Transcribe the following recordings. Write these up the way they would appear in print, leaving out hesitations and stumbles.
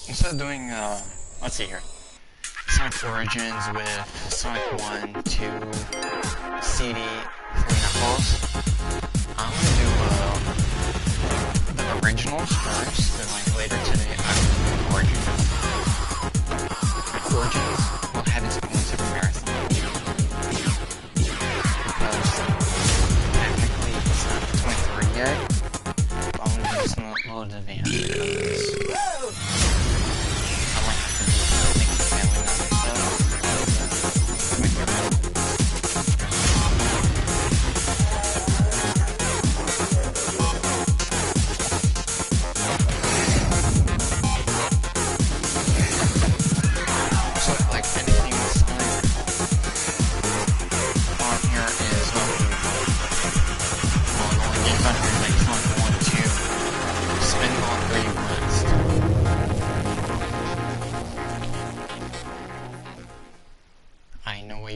Instead of doing, let's see here, Sonic Origins with Sonic 1, 2, CD, 3 Knuckles, I'm gonna do, the originals first, then, like, later today, I'm gonna do Origins. Origins will have its points of comparison, because, technically, it's not 23 yet, but I'm gonna do this in a little advance, because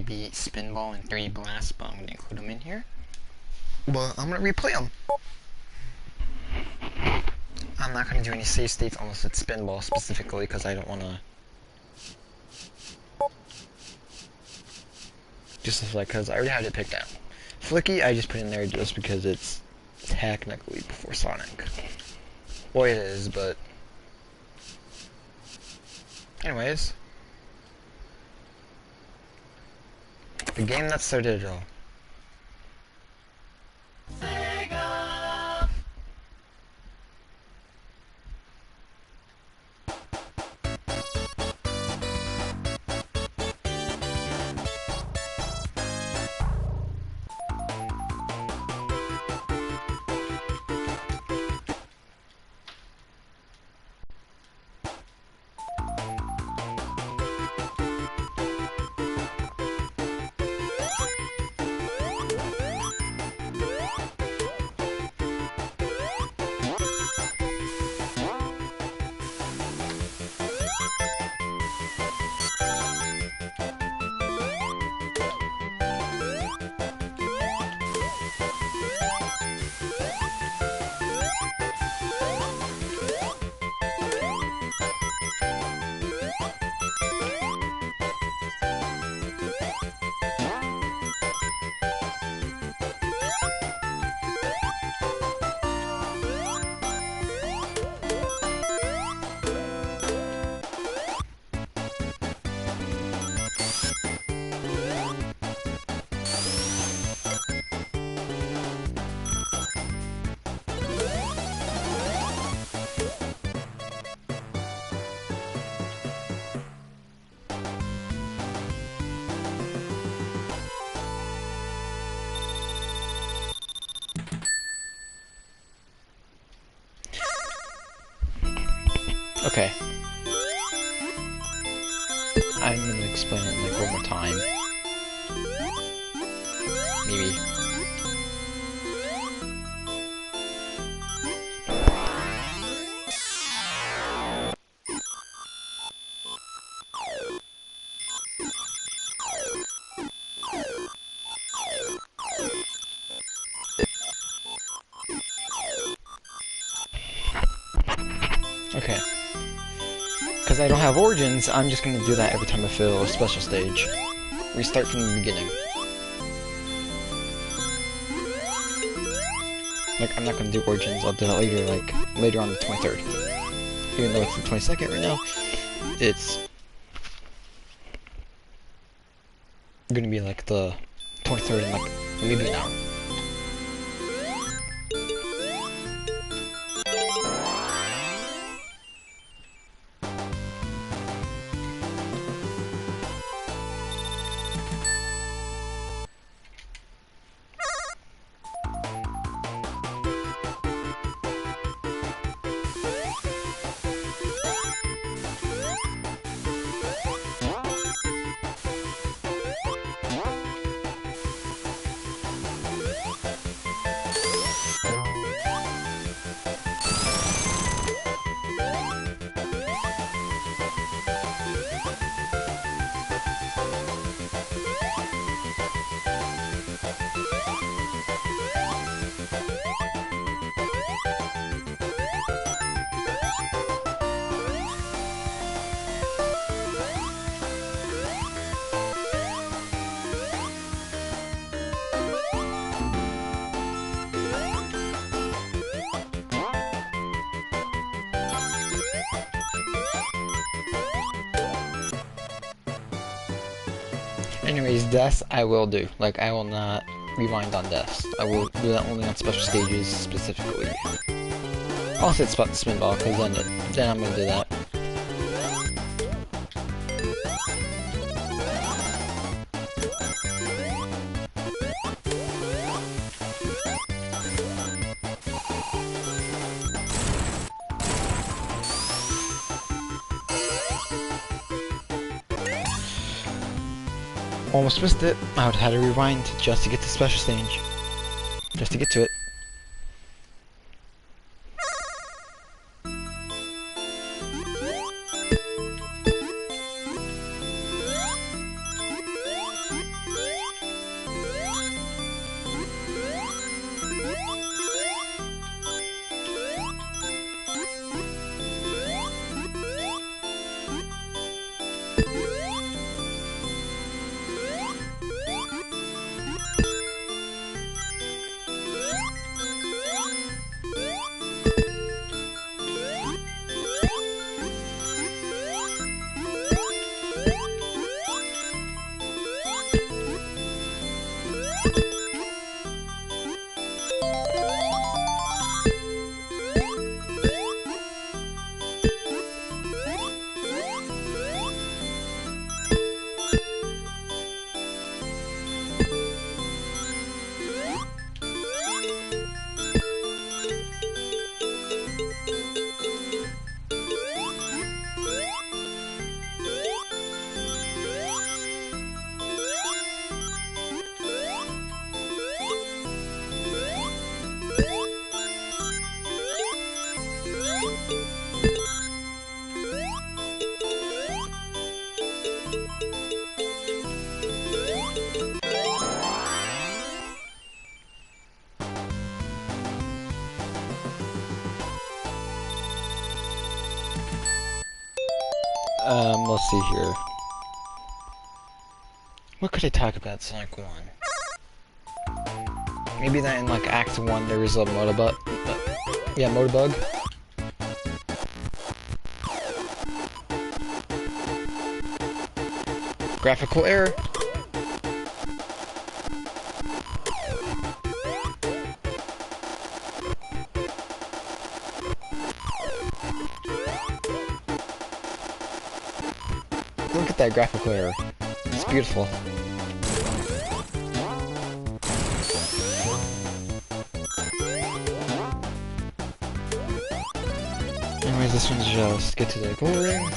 be Spinball and 3 Blast, but I'm going to include them in here. Well, I'm going to replay them. I'm not going to do any save states unless it's Spinball specifically, because I don't want to... Just like, because I already had it picked out. Flicky, I just put in there just because it's technically before Sonic. Well, it is, but... Anyways... The game that started it all. Okay. I'm gonna explain it like one more time. Maybe. Okay. Because I don't have Origins, I'm just going to do that every time I fill a special stage. Restart from the beginning. Like, I'm not going to do Origins, I'll do that later, like, later on the 23rd. Even though it's the 22nd right now, it's going to be like the 23rd in like maybe an hour. Anyways, deaths I will do. Like, I will not rewind on deaths. I will do that only on special stages specifically. I'll hit spot spin ball, because then I'm gonna do that. Almost missed it. I would have had to rewind just to get to special stage. Just to get to it. Let's see here. What could I talk about Sonic 1? Maybe that in like Act 1 there was a Motobug. Yeah, Motobug. Graphical error. Look at that graphical error. It's beautiful. Anyways, this one's just get to the goal ring.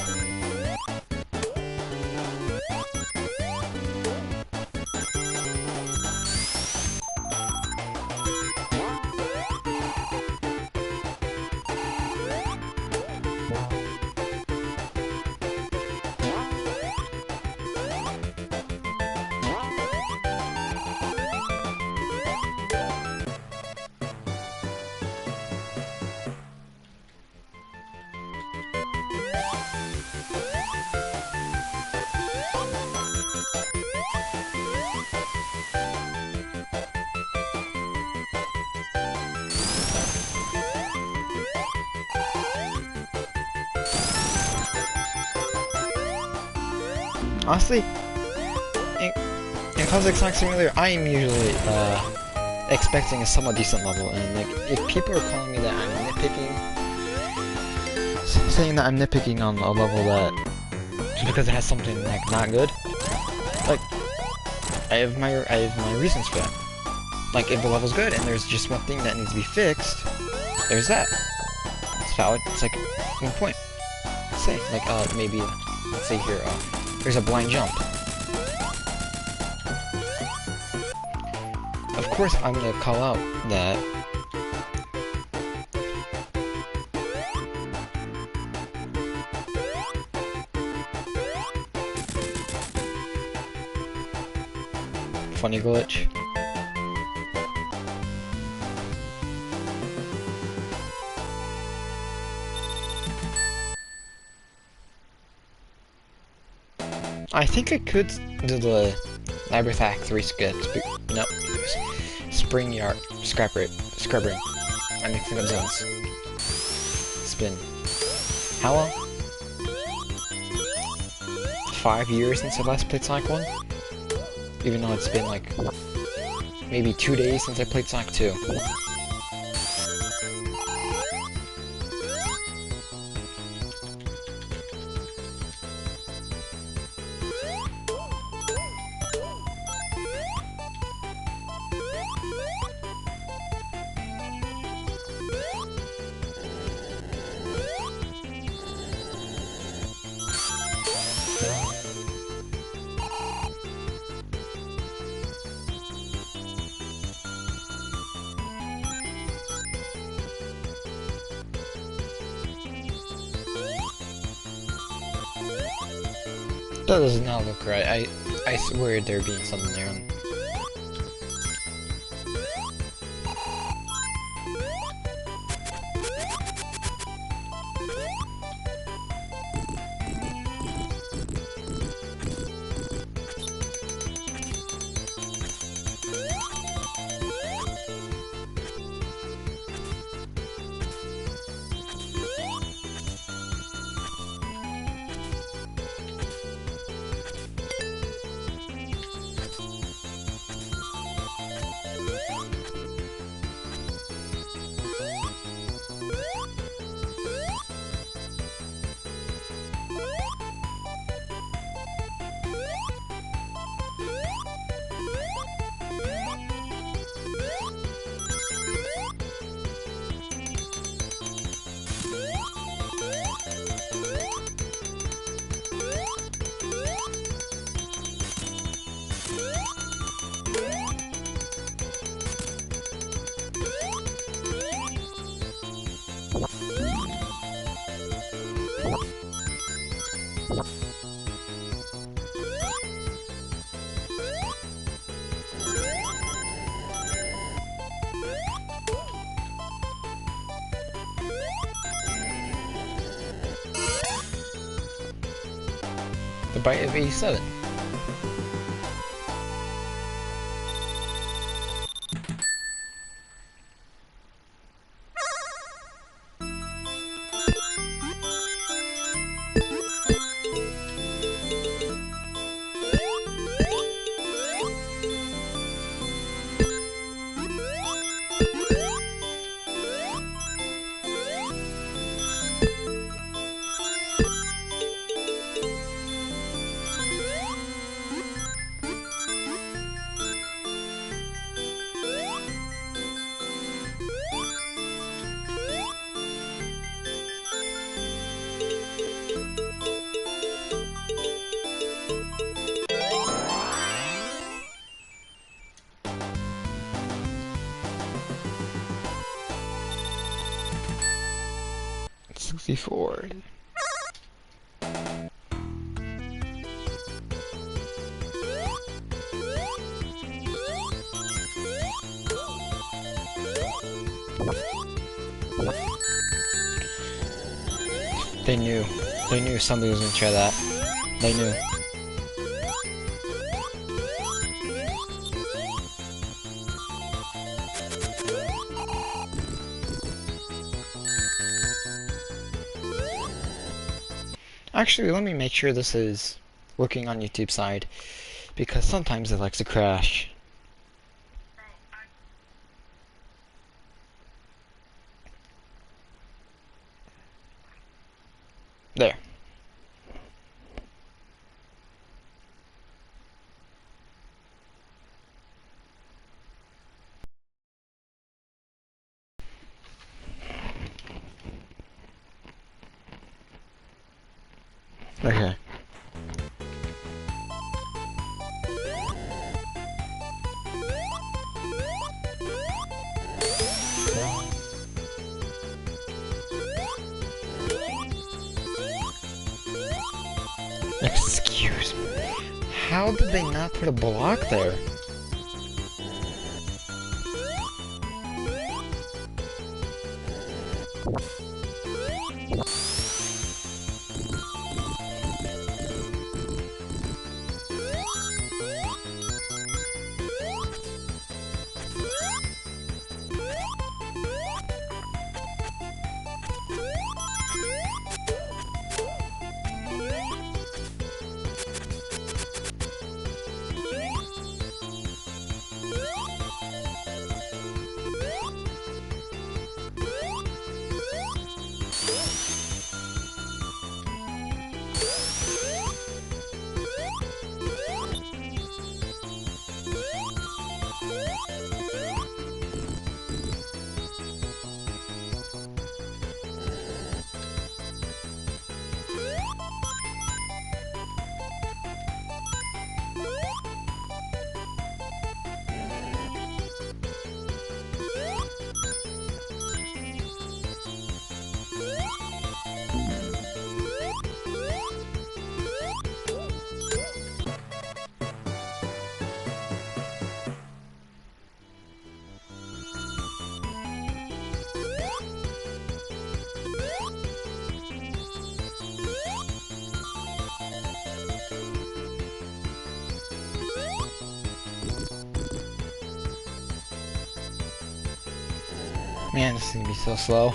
Honestly, in Classic Sonic Simulator, I am usually expecting a somewhat decent level, and like if people are calling me that I'm nitpicking, saying that I'm nitpicking on a level that just because it has something like not good, like I have my reasons for that. Like if the level's good and there's just one thing that needs to be fixed, there's that. It's valid. It's like 1 point. Say like maybe let's say here there's a blind jump. Of course, I'm gonna call out that funny glitch. I think I could do the Labyrinth Act 3 sketch, but no. Spring Yard, Scrap Ring. I'm mixing up zones. Spin. How long? 5 years since I last played Sonic 1? Even though it's been like maybe 2 days since I played Sonic 2. That does not look right. I swear there being something there. The bite of 87. Before. They knew somebody was gonna try that. They knew. Actually, let me make sure this is working on YouTube side, because sometimes it likes to crash. There. Okay. Excuse me. How did they not put a block there? Man, this is gonna be so slow.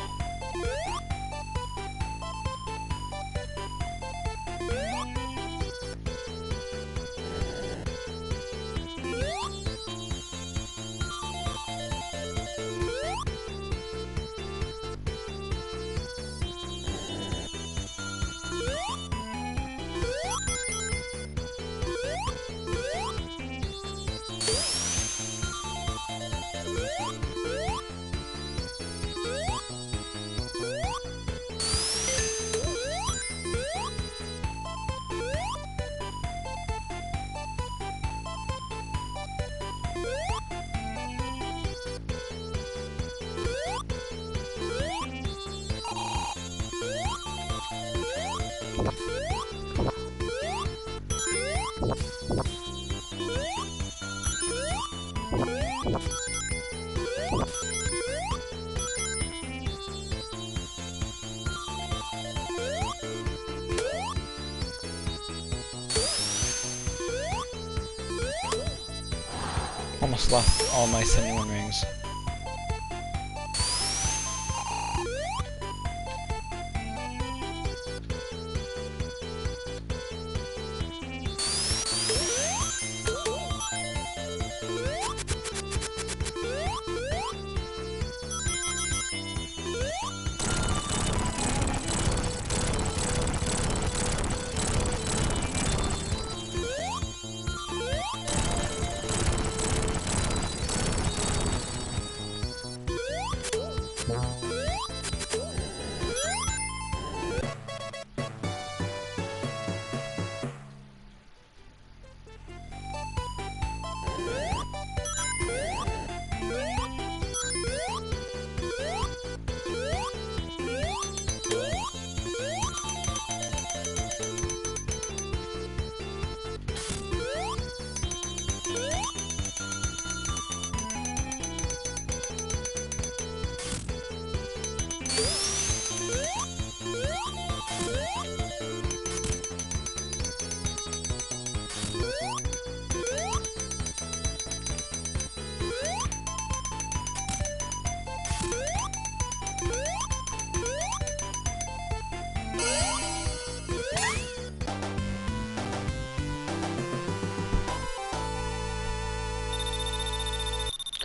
Almost lost all my 71 rings.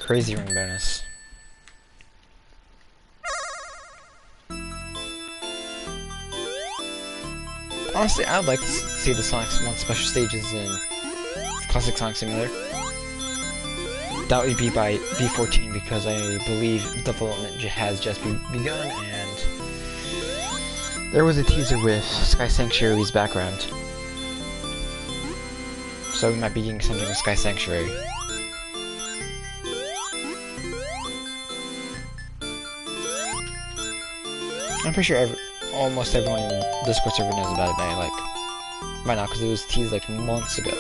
Crazy ring bonus. Honestly, I'd like to see the Sonic 1 special stages in Classic Sonic Simulator. That would be by B14 because I believe development has just begun, and there was a teaser with Sky Sanctuary's background. So we might be getting something with Sky Sanctuary. I'm pretty sure almost everyone in the Discord server knows about it by now, because it was teased like months ago.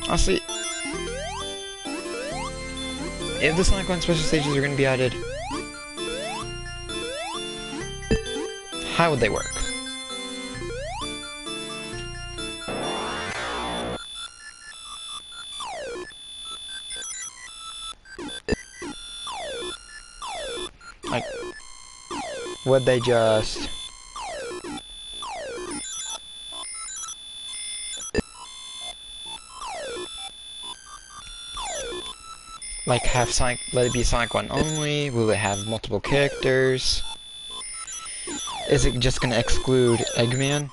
Honestly, if the Sonic 1 special stages are going to be added, how would they work? Like, would they just... like, have Sonic, let it be Sonic 1 only? Will it have multiple characters? Is it just gonna exclude Eggman?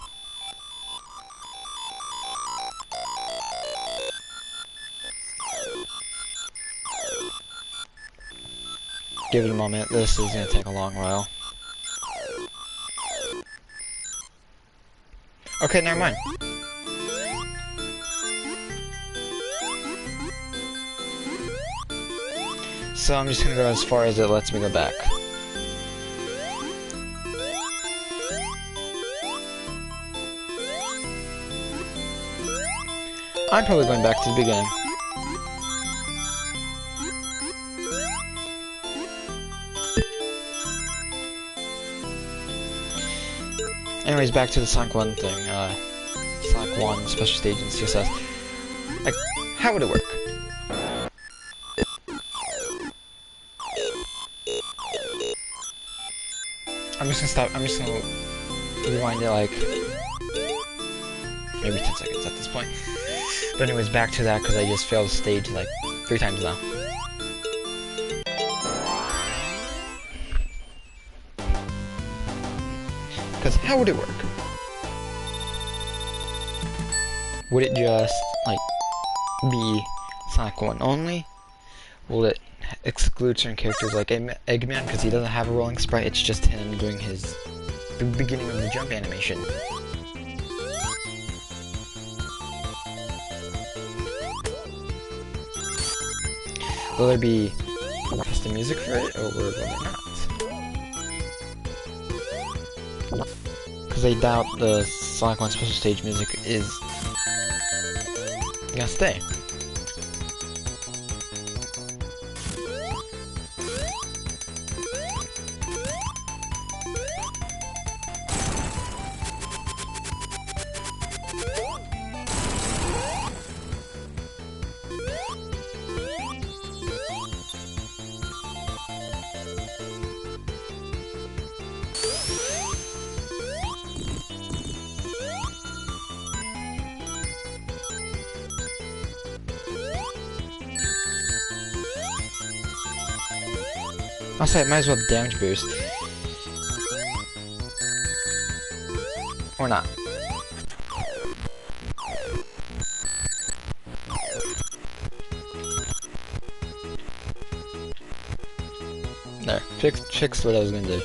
Give it a moment, this is gonna take a long while. Okay, never mind. So I'm just gonna go as far as it lets me go back. I'm probably going back to the beginning. Anyways, back to the Sonic 1 thing. Sonic 1 special stage in CSS. Like, how would it work? I'm just gonna stop. I'm just gonna rewind it like maybe 10 seconds at this point. But anyways, back to that because I just failed the stage like 3 times now. Because how would it work? Would it just like be Sonic 1 only? Will it exclude certain characters like Eggman because he doesn't have a rolling sprite? It's just him doing the beginning of the jump animation. Will there be custom music for it, or will there not? Because I doubt the Sonic 1 special stage music is gonna stay. I'll say it might as well damage boost. Or not. There. Fix what I was gonna do.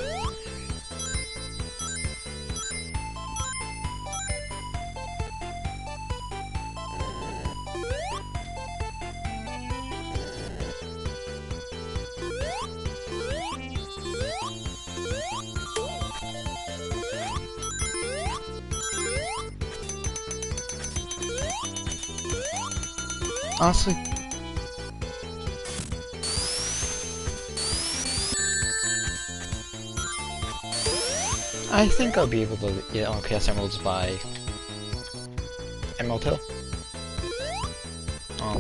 Honestly, I think I'll be able to get all Chaos Emeralds by Emerald Hill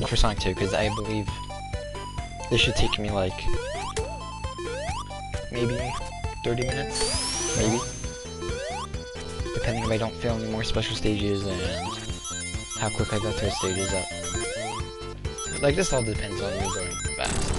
for Sonic 2, because I believe this should take me like maybe 30 minutes, maybe, depending if I don't fail any more special stages and how quick I go through stages up. Like, this all depends on me going fast.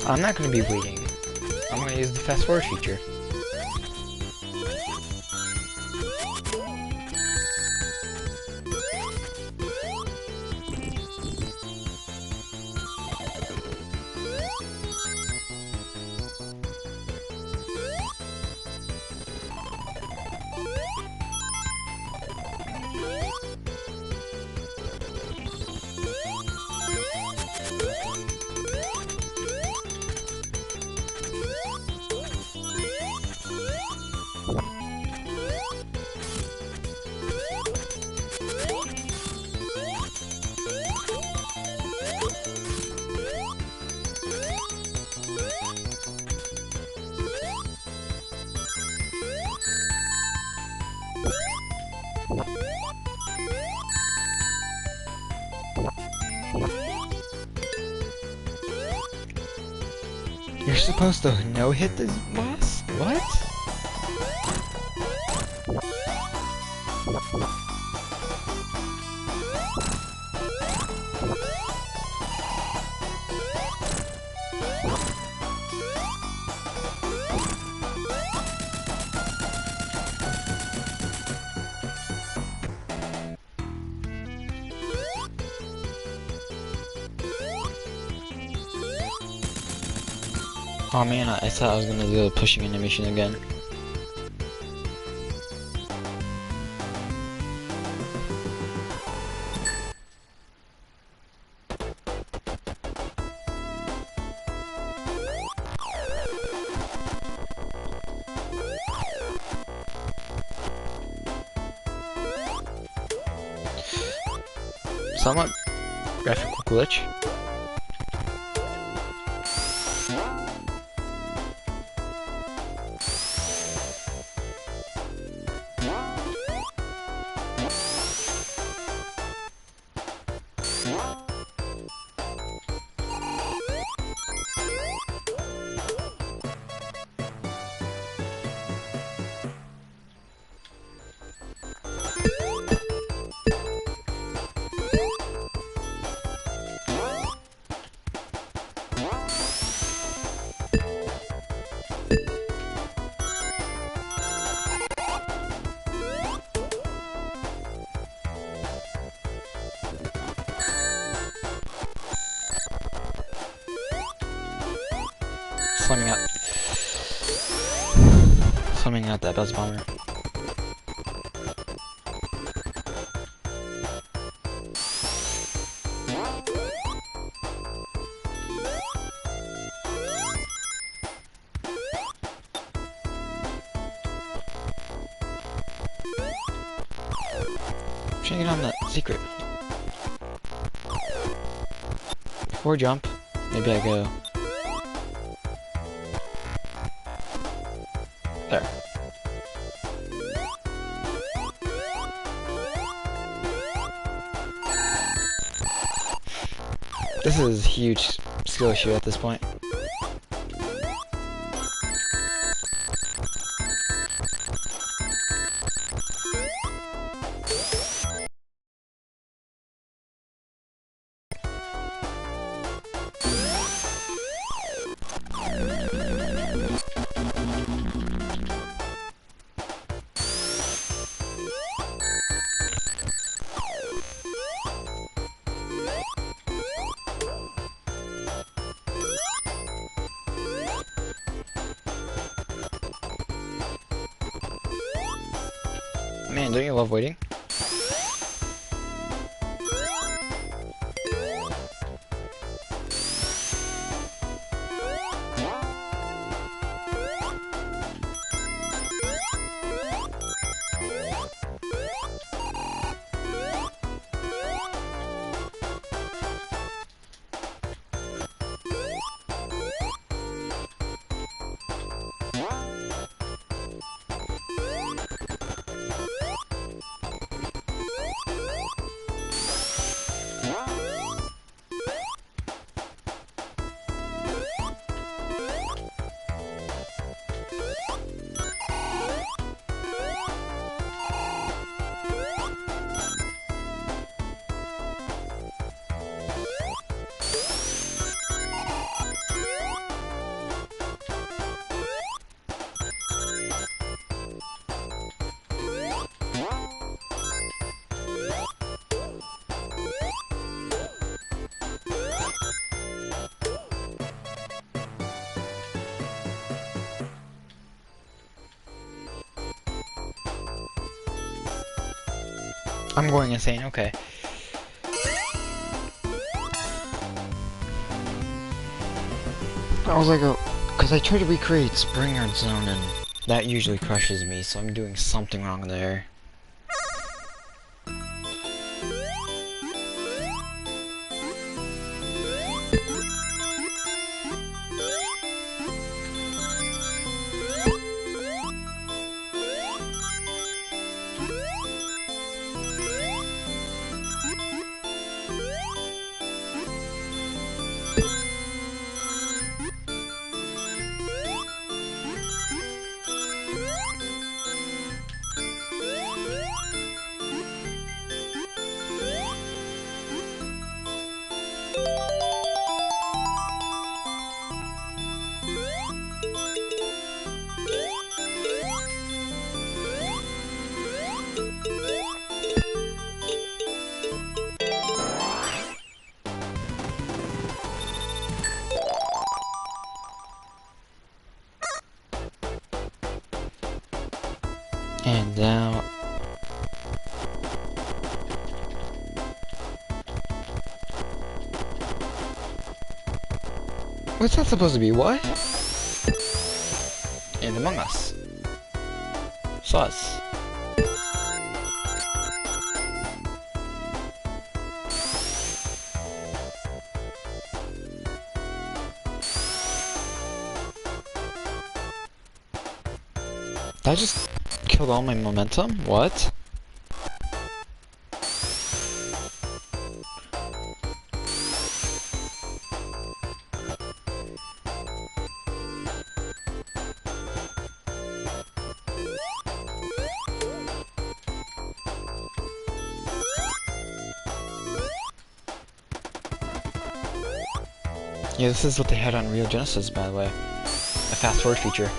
I'm not going to be waiting. I'm going to use the fast forward feature. You're supposed to no-hit this boss? What? Oh man, I thought I was gonna do the pushing animation again. somewhat graphical glitch. Slamming out that buzz bomber. I'm trying to get on that secret. Before jump, maybe I go. There. This is a huge skill issue at this point. Man, don't you love waiting? I'm going insane, okay. I was like, because I tried to recreate Spring Yard Zone and that usually crushes me, so I'm doing something wrong there. And now... What's that supposed to be? What? And Among Us. Sus. I just killed all my momentum? What? Yeah, this is what they had on Real Genesis, by the way. A fast forward feature.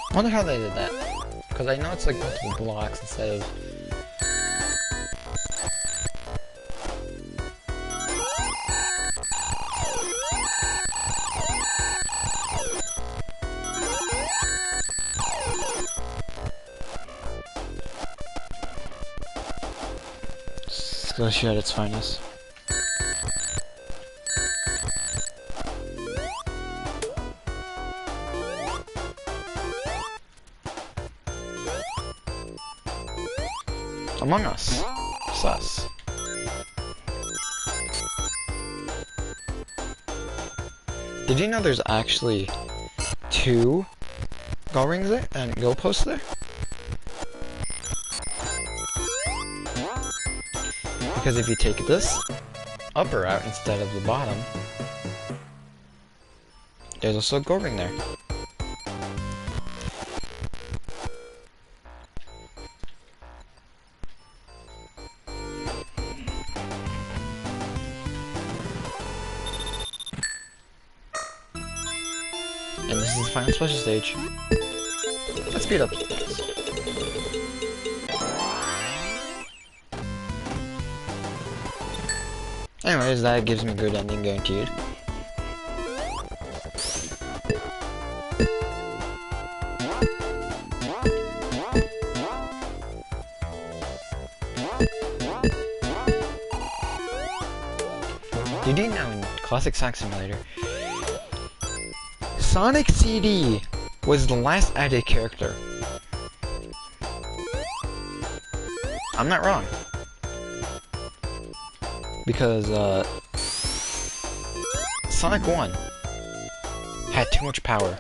I wonder how they did that. Because I know it's like multiple blocks instead of... Slushy at its finest. Among Us. Sus. Did you know there's actually 2 goal rings there and goal posts there? Because if you take this upper out instead of the bottom, there's also a goal ring there. And this is the final special stage. Let's speed up. Anyways, that gives me a good ending, guaranteed. Did you know in Classic Sonic Simulator, Sonic CD was the last added character? I'm not wrong. Because, Sonic 1 had too much power.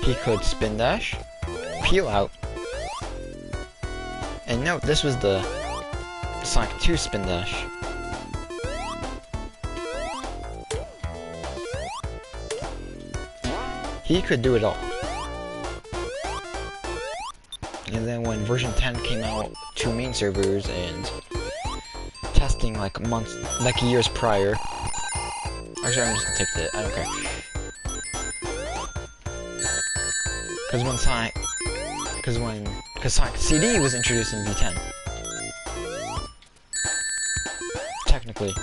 He could spin dash, peel out, and note this was the Sonic 2 spin dash. He could do it all. And then when version 10 came out to main servers and testing like months, like years prior. Actually, I'm just gonna take it. I don't care. Because Sonic CD was introduced in V10. Technically.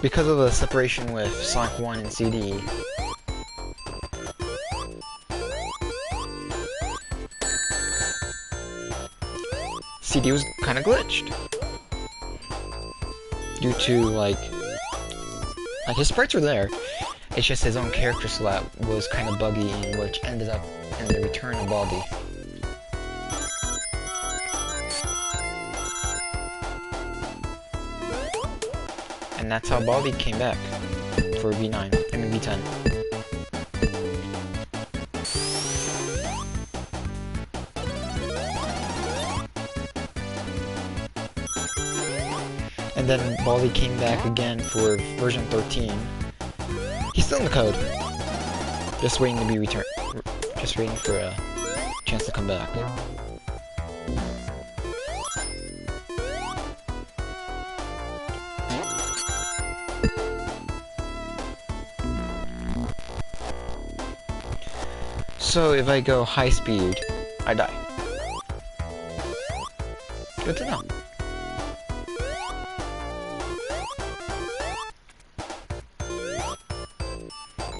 Because of the separation with Sonic 1 and CD, CD was kind of glitched. Due to, like his sprites were there, it's just his own character slot was kind of buggy, which ended up in the return of Baldi. And that's how Baldi came back for V9, I mean V10. And then Baldi came back again for version 13. He's still in the code. Just waiting to be returned. Just waiting for a chance to come back. So if I go high speed, I die. Good to know.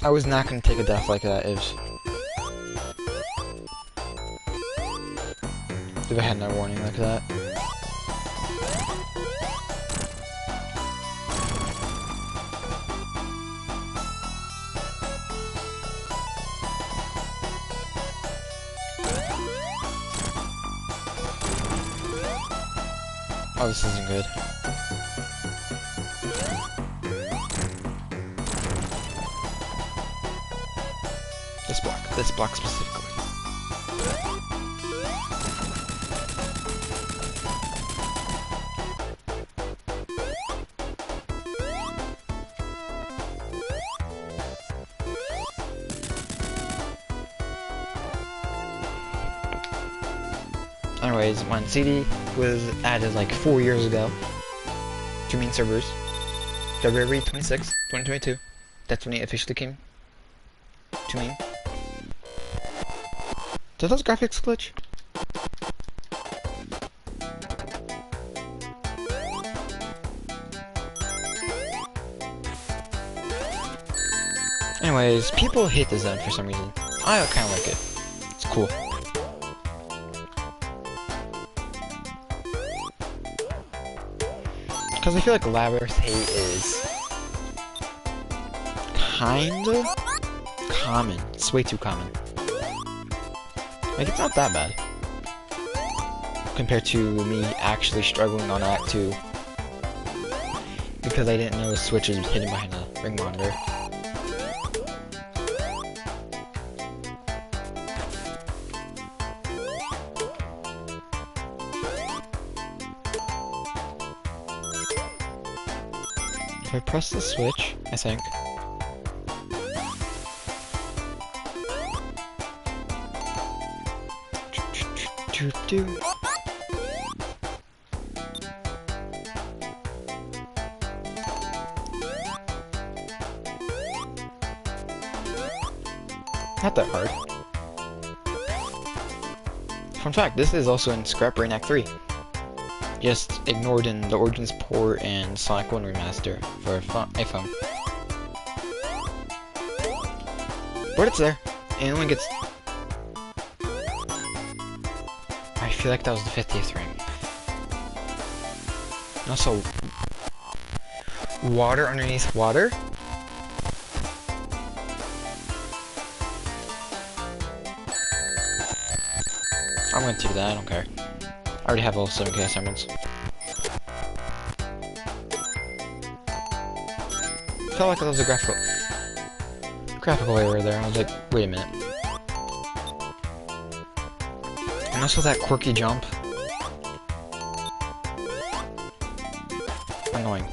I was not going to take a death like that if I had no warning like that. Oh, this isn't good. This block specifically. Anyways, when CD was added like 4 years ago to main servers, February 26, 2022, that's when it officially came to main. Did those graphics glitch? Anyways, people hate the zone for some reason. I kind of like it. It's cool. Because I feel like Labyrinth hate is kinda common. It's way too common. Like, it's not that bad. Compared to me actually struggling on Act 2. Because I didn't know the switch was hidden behind a ring monitor. If I press the switch, I think. Not that hard. Fun fact, this is also in Scrap Brain Act 3. Just ignored in the Origins port and Sonic 1 Remaster for iPhone. But it's there. And it only gets... I feel like that was the 50th ring. And also... water underneath water? I'm gonna do that, I don't care. I already have all 7 chaos emeralds. Felt like there was a graphical error there. I was like, wait a minute. And also that quirky jump. Annoying.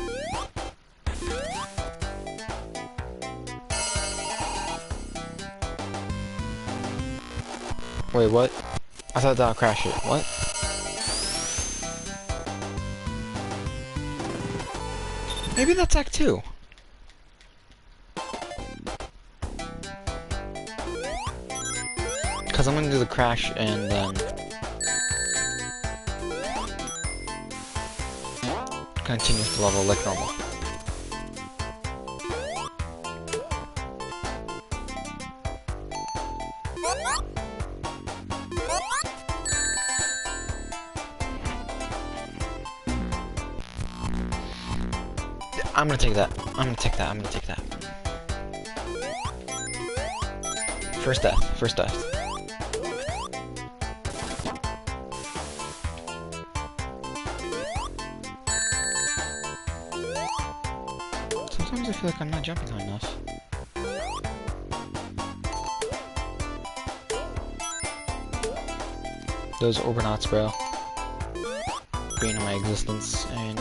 Wait, what? I thought that'll crash it. What? Maybe that's Act 2. Because I'm gonna do the crash and then continue to level like normal. I'm gonna take that. I'm gonna take that. I'm gonna take that. First death. First death. feel like I'm not jumping high enough. Those Orbinauts, bro. Bane of my existence, and...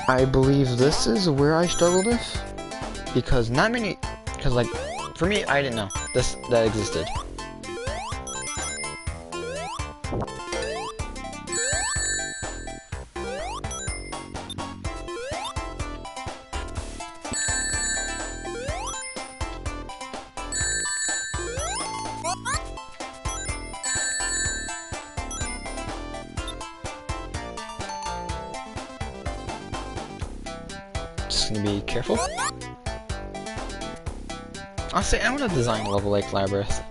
I believe this is where I struggled with. Because not many... Because, like, for me, I didn't know that existed. Just gonna be careful. Honestly, I want to design a level like Labyrinth.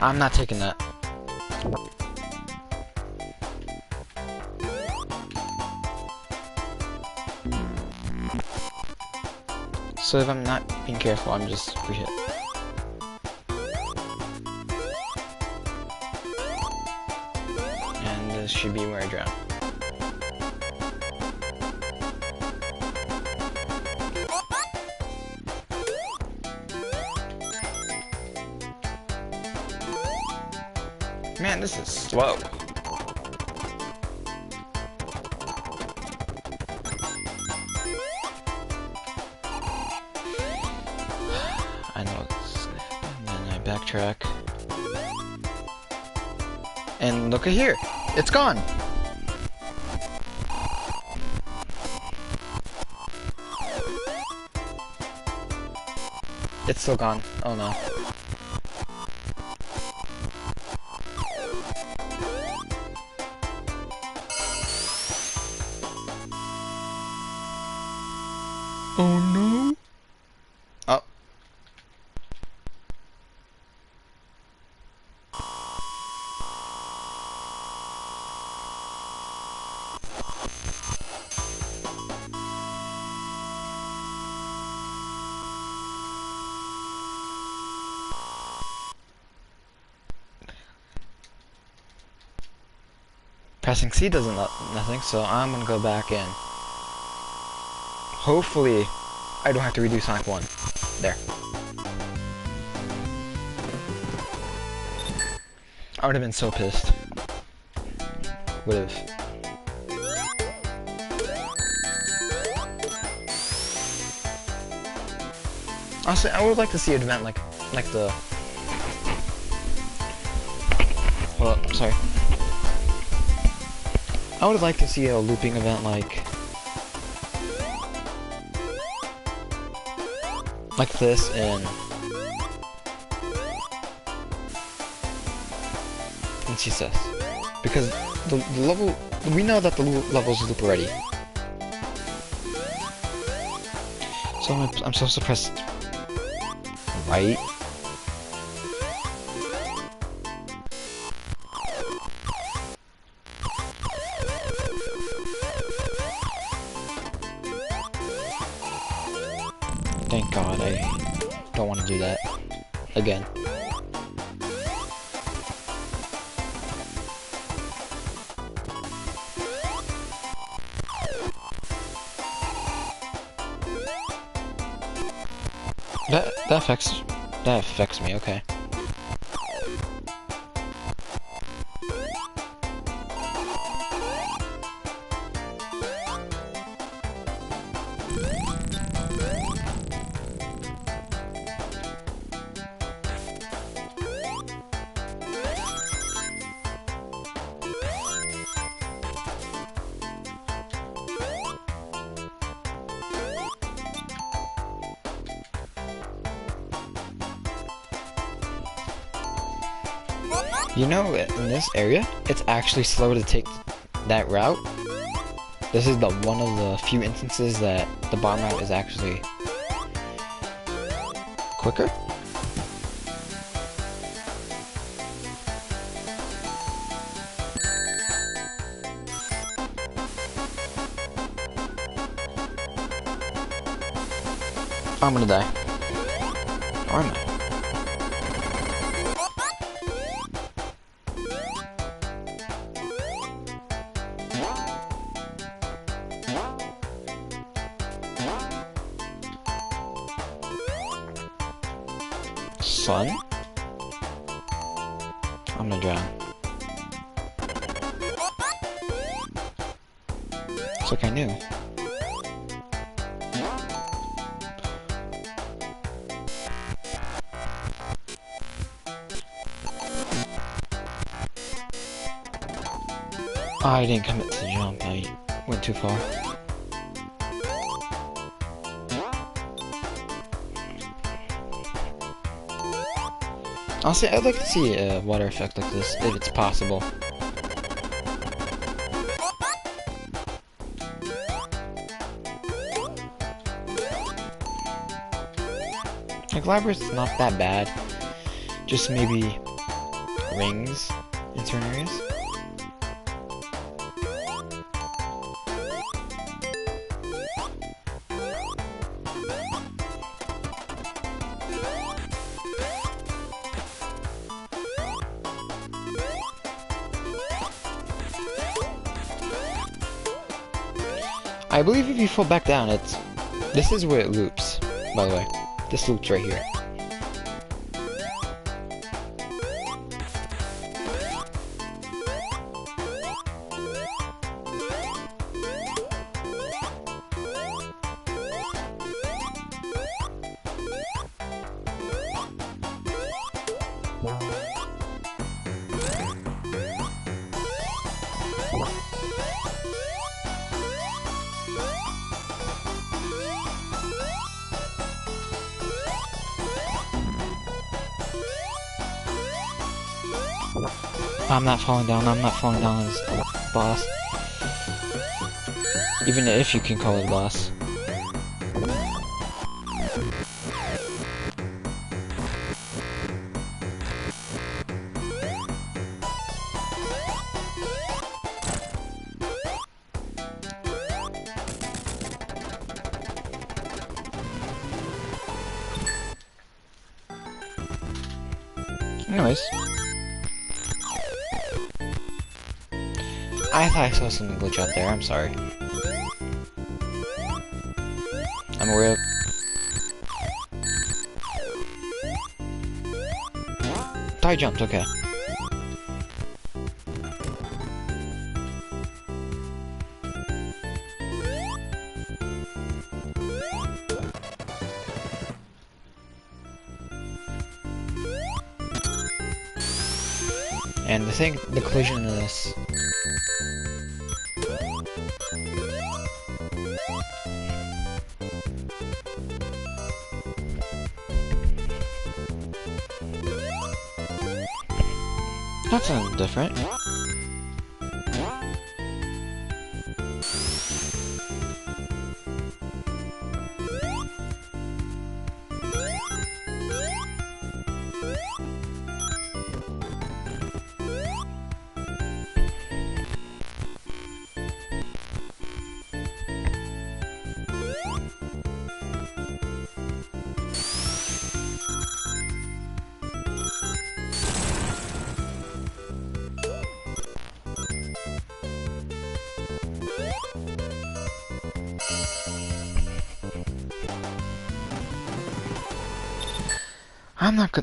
I'm not taking that. So if I'm not being careful, I'm just free hit. And this should be where I drown. Man, this is slow. I know this, and then I backtrack. And look at here, it's gone. It's still gone. Oh no. Oh no. Oh. Pressing C doesn't nothing, so I'm gonna go back in. Hopefully, I don't have to redo Sonic 1. There. I would have been so pissed. Would have. Honestly, I would like to see an event like the... Well, sorry. I would like to see a looping event like this in CSS, because the level, we know that the level's loop already. So I'm supposed to press right. Thank God, I don't want to do that again. That affects me, okay. You know, in this area, it's actually slow to take that route. This is one of the few instances that the bottom route is actually quicker. I'm gonna die. Or am I? Sun? I'm gonna drown. It's like I knew. I didn't commit to the jump, I went too far. Honestly, I'd like to see a water effect like this, if it's possible. Like, Labyrinth's not that bad. Just maybe rings in certain areas. I believe if you fall back down, this is where it loops, by the way. This loops right here. I'm not falling down as boss. Even if you can call it a boss. Anyways. I thought I saw something glitch out there, I'm sorry. I'm aware of... I jumped, okay. And the collision of this... That sounds different.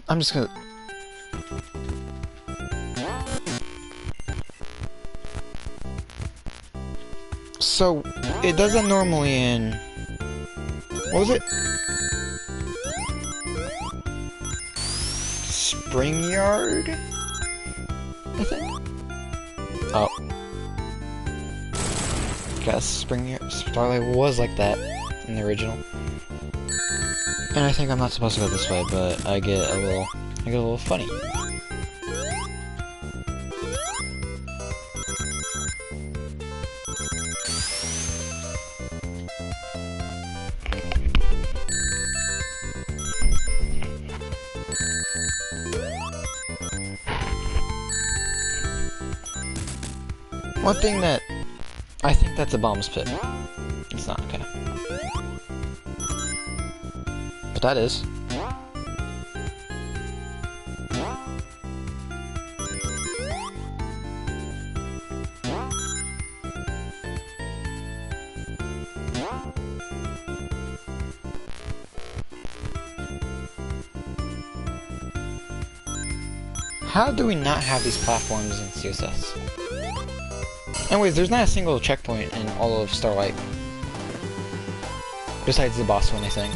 I'm just gonna... So, it does that normally in... What was it? Spring Yard? I think? Oh. Guess Spring Yard... Starlight was like that in the original. And I think I'm not supposed to go this way, but I get a little funny. One thing that I think that's a bomb's pit. It's not, okay. that is. How do we not have these platforms in CSS? Anyways, there's not a single checkpoint in all of Starlight. Besides the boss one, I think.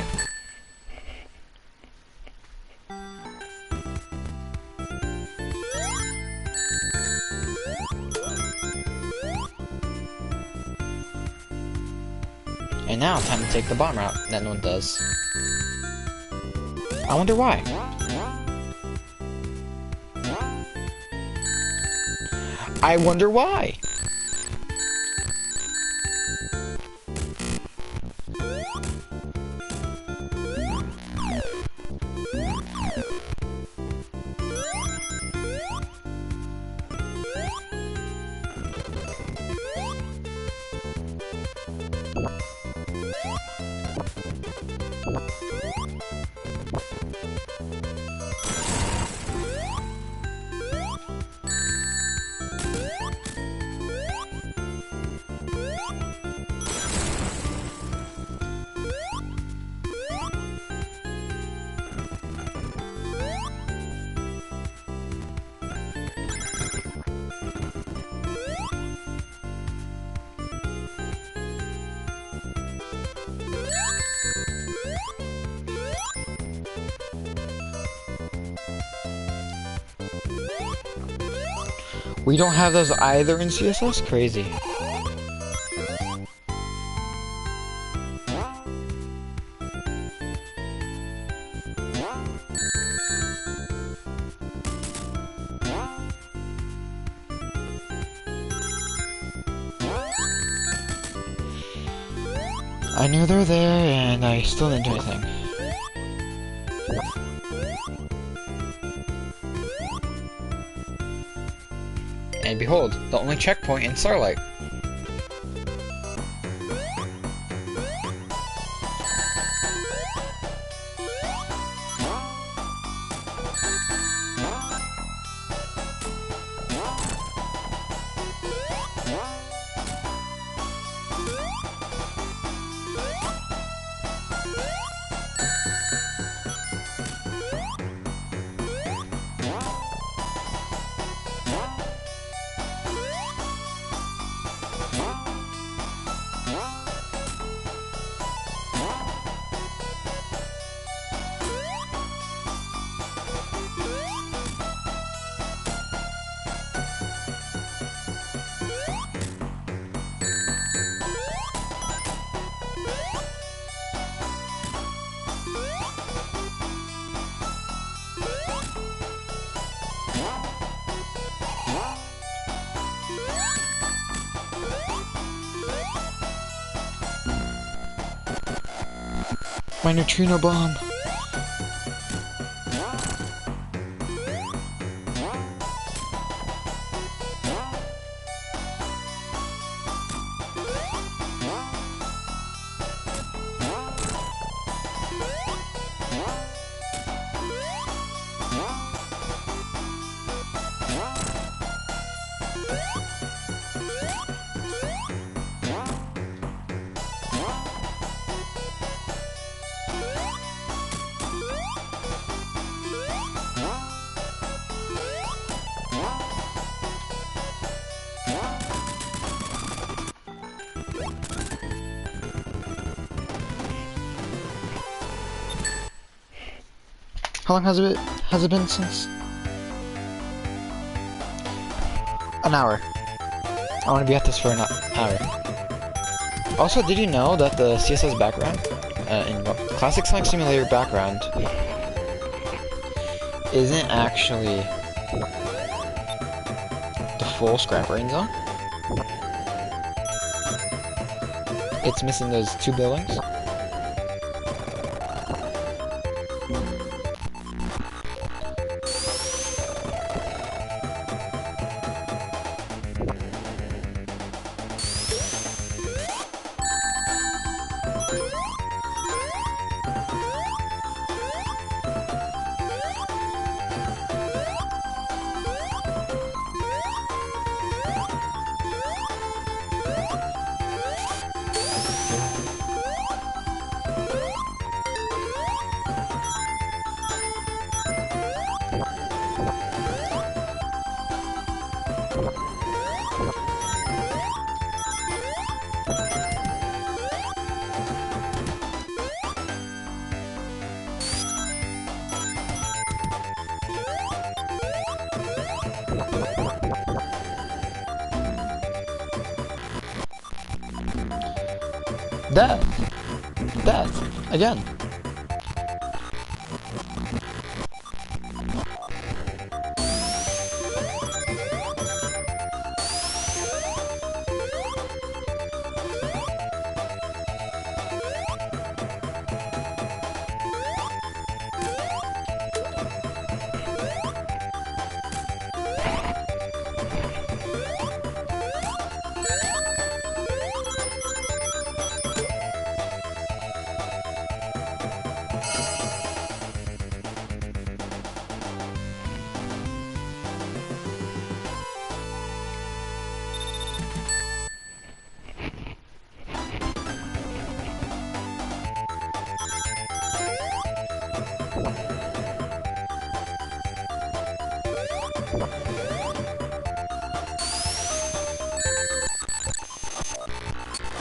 And now, time to take the bomb route that no one does. I wonder why. I wonder why. We don't have those either in CSS? Crazy. I knew they were there, and I still didn't do anything. And behold, the only checkpoint in Starlight. My neutrino bomb. How long has it been since? An hour. I want to be at this for an hour. Also, did you know that the CSS background, in Classic Sonic Simulator background, isn't actually the full scrap rain zone? It's missing those two buildings. Death! Death! Again!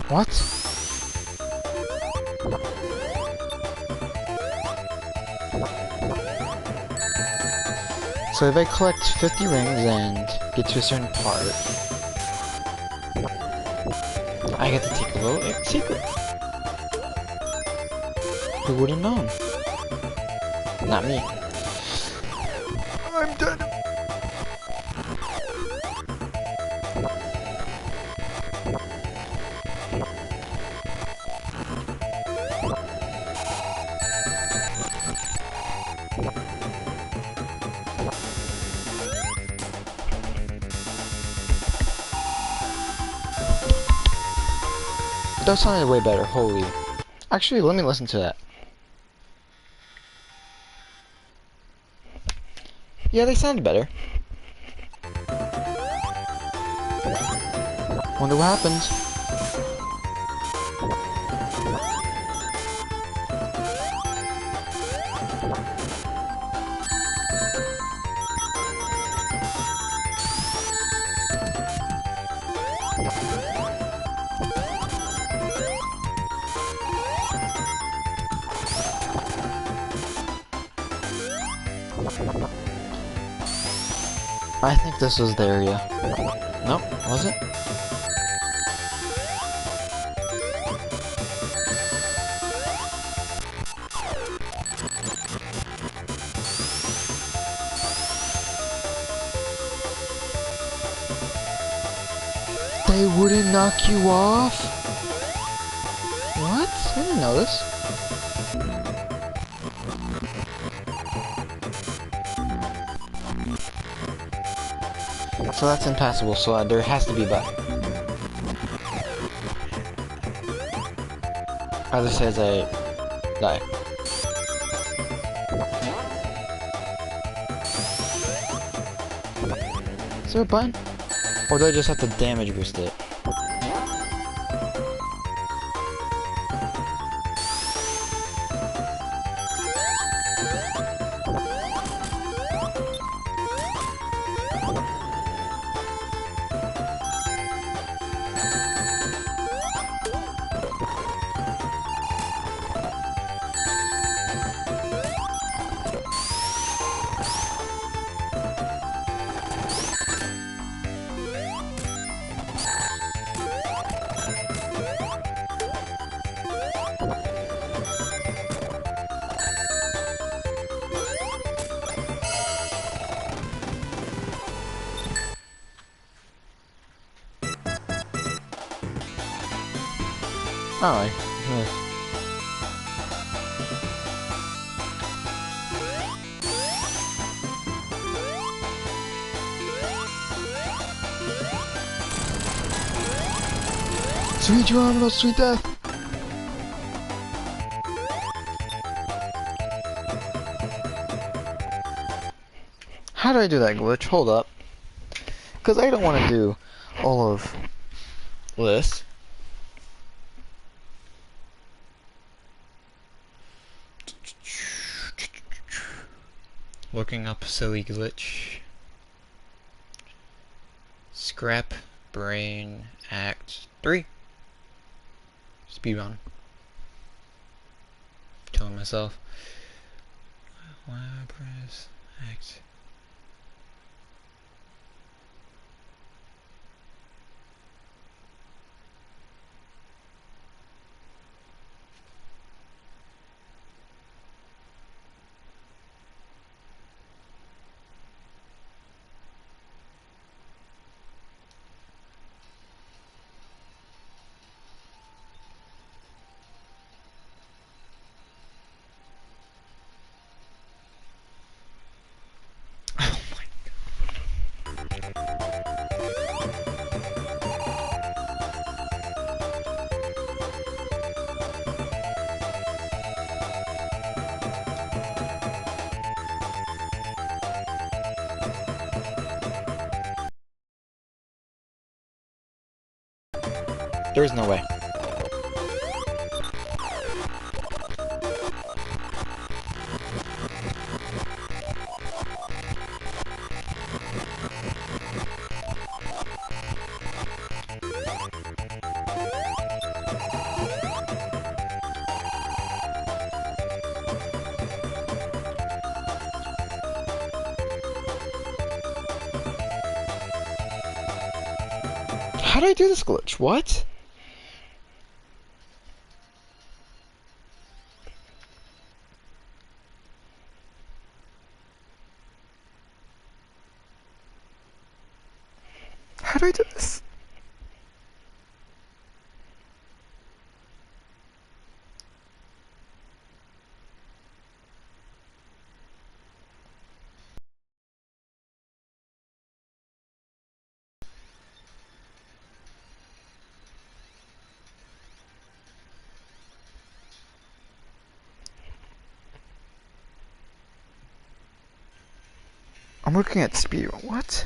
What? So if I collect 50 rings and get to a certain part, I get to take a little secret. Who would have known? Not me. I'm dead. That sounded way better, holy. Actually, let me listen to that. Yeah, they sounded better. Wonder what happens. I think this was the area. Nope, was it? They wouldn't knock you off? What? I didn't know this. So that's impassable, so there has to be a button. Either says I die. Is there a button? Or do I just have to damage boost it? Alright. Sweet Geronimo, sweet death! How do I do that glitch? Hold up. Because I don't want to do all of this. Looking up silly glitch. Scrap Brain Act 3. Speedrun. Telling myself. Why press Act? There's no way. How do I do this glitch? What? How do I do this? I'm looking at speed. What?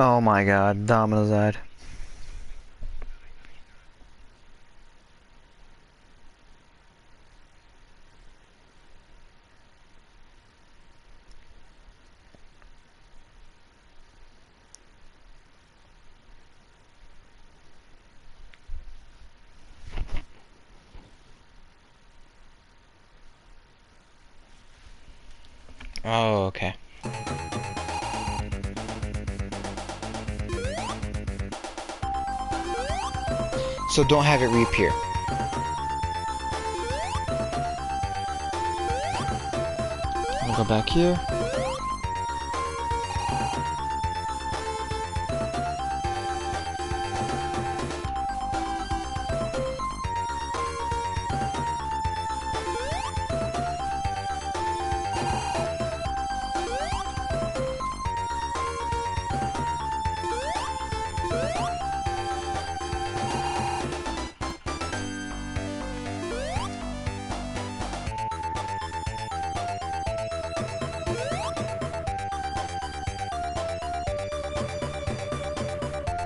Oh my god, Domino's died. Oh, okay. So don't have it reappear. I'll go back here.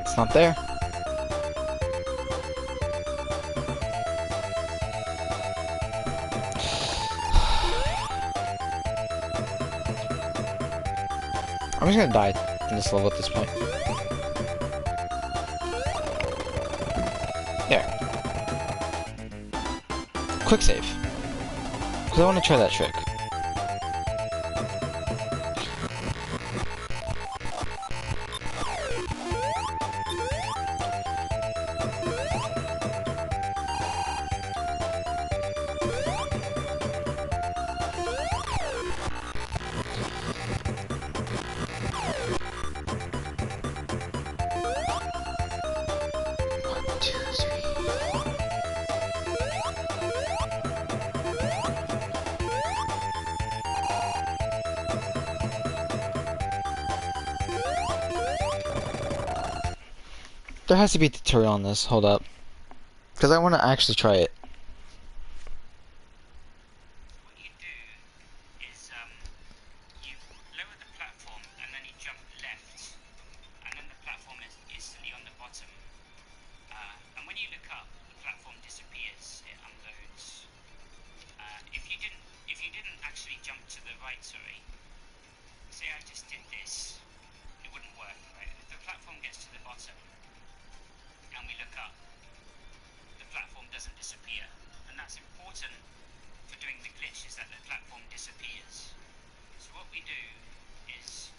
It's not there. I'm just gonna die in this level at this point. There. Quick save. Because I want to try that trick. There has to be a tutorial on this. Hold up. Because I want to actually try it. What you do is you lower the platform and then you jump left, and then the platform is instantly on the bottom. And when you look up, the platform disappears. It unloads. If you didn't actually jump to the right, sorry. Say I just did this, it wouldn't work, right? If the platform gets to the bottom and we look up, the platform doesn't disappear, and that's important for doing the glitch, is that the platform disappears. So what we do is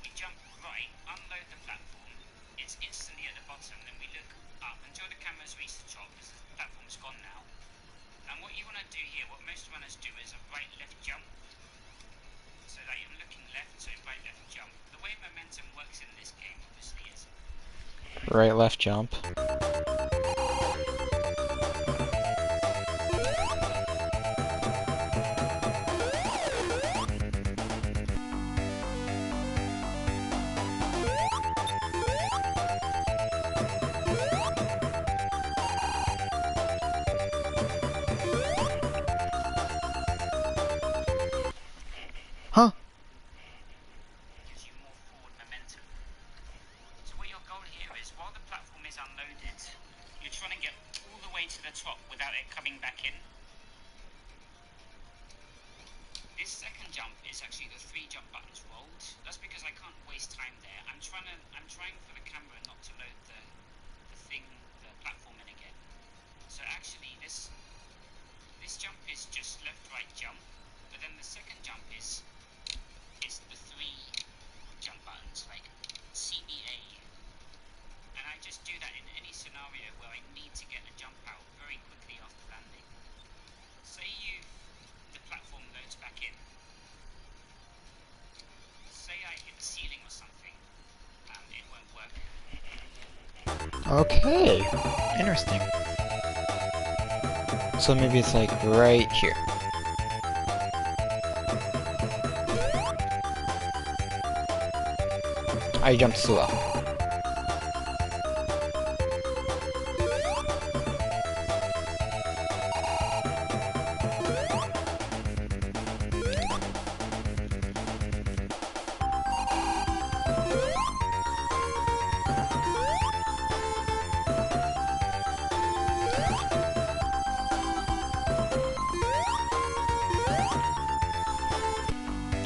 we jump right, unload the platform, it's instantly at the bottom, then we look up until the camera's reached the top, because the platform's gone now. And what you want to do here, what most runners do, is a right left jump. So that I'm looking left, so right left jump. The way momentum works in this game obviously is Right, left jump. I'm trying for the camera not to load the platform in again. So actually, this jump is just left, right, jump, but then the second jump is the three jump buttons, like CBA, and I just do that in any scenario where I need to get a jump out very quickly after landing. Say the platform loads back in. Say I hit the ceiling or something, it won't work. Okay, interesting. So maybe it's like right here. I jumped slow.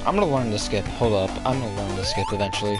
I'm gonna learn to skip. Hold up. I'm gonna learn to skip eventually.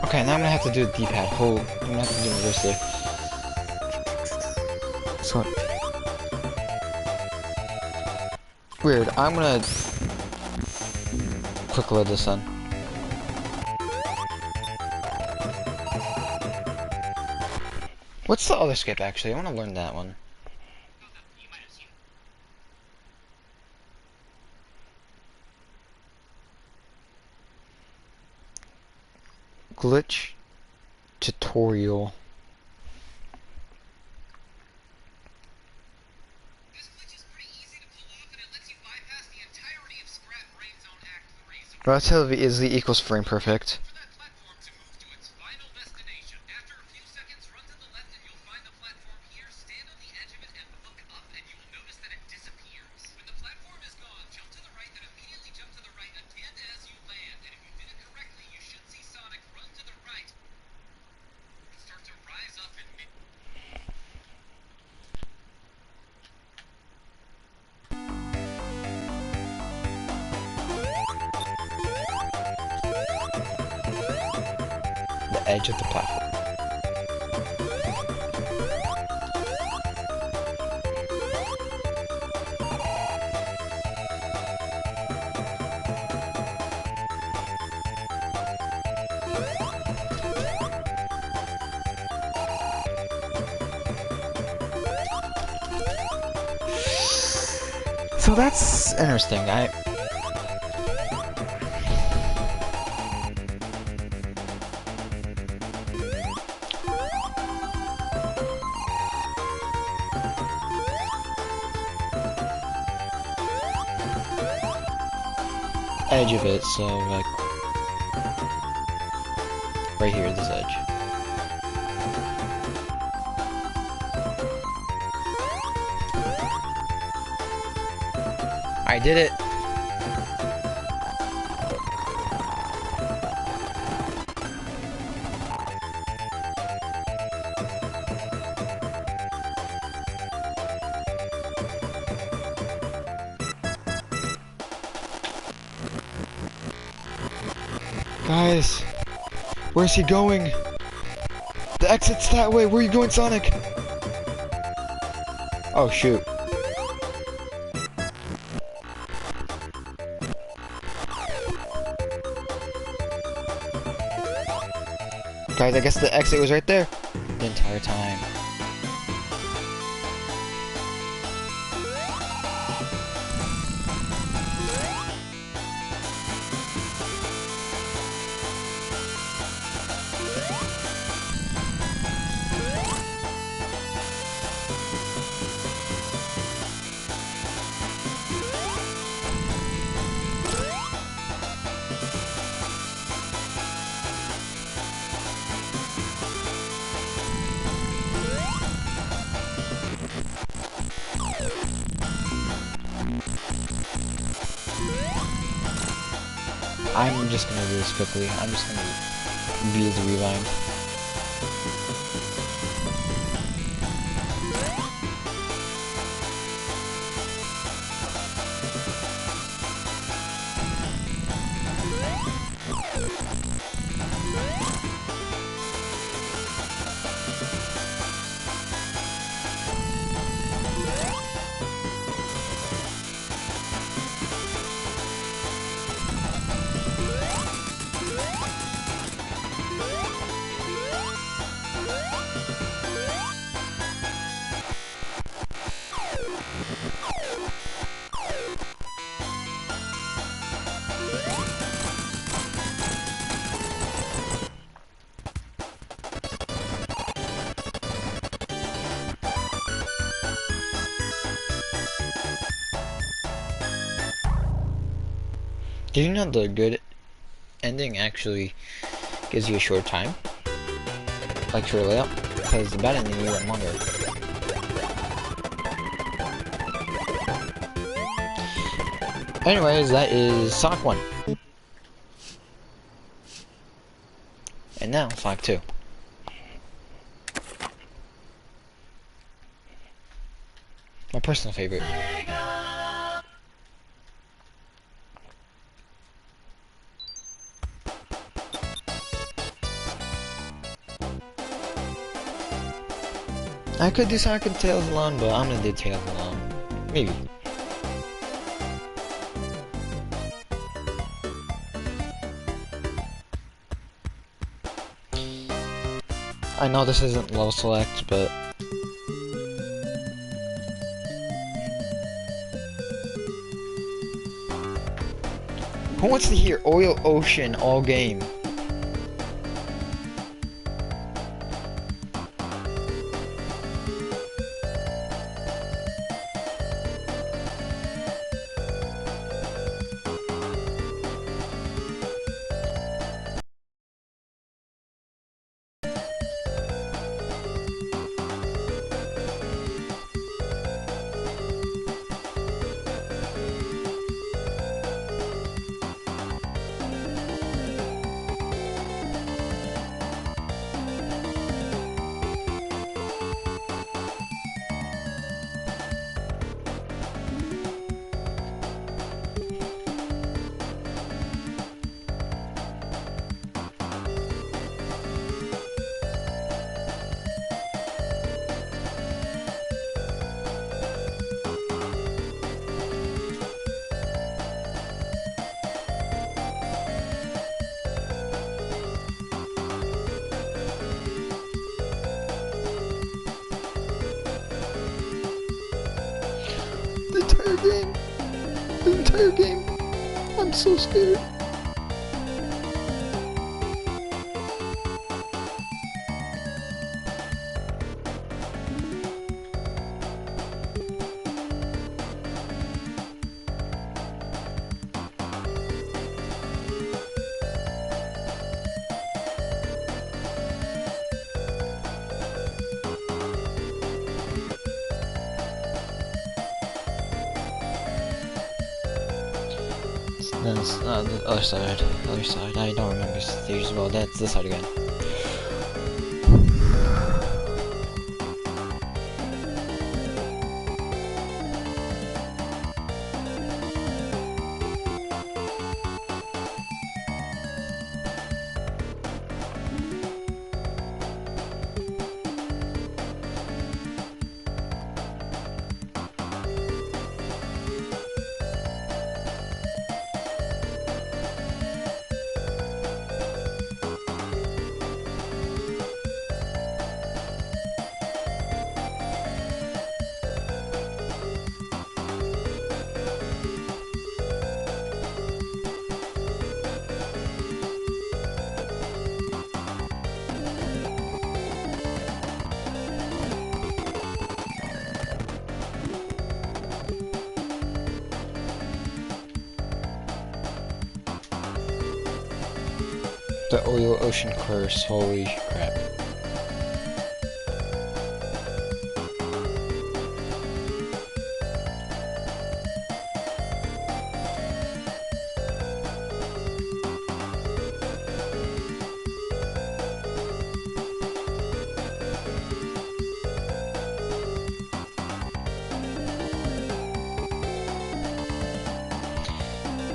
Okay, now I'm gonna have to do the D-pad. I'm gonna have to do reverse there. So weird. I'm gonna quick load this on. What's the other skip actually? I want to learn that one. You might have seen. Glitch tutorial. This glitch is pretty easy to pull off, and it lets you bypass the entirety of Scrap Brain Zone Act 3. So Relativity is the equals frame perfect. for that platform to move to its final destination. After a few seconds, run to the left and you'll find the platform here. Stand on the edge of it and look up, and you will notice that it disappears. When the platform is gone, jump to the right, then immediately jump to the right again as you land. And if you did it correctly, you should see Sonic run to the right and start to rise up in mid. The edge of the platform. So that's interesting. Edge of it, so like right here, this edge. I did it. Guys, where's he going? The exit's that way. Where are you going, Sonic? Oh shoot. Guys, I guess the exit was right there the entire time. I'm just gonna do this quickly. I'm just gonna use the rewind. Did you know the good ending actually gives you a short time? Like short layup? Because the bad ending you went longer. Anyways, that is Sonic 1. And now, Sonic 2. My personal favorite. I could do Sonic and Tails alone, but I'm gonna do Tails alone. Maybe. I know this isn't low select, but who wants to hear Oil Ocean all game? The entire game. I'm so scared. That's the other side. I don't remember stages well. That's this side again. The Oil Ocean Curse, holy crap.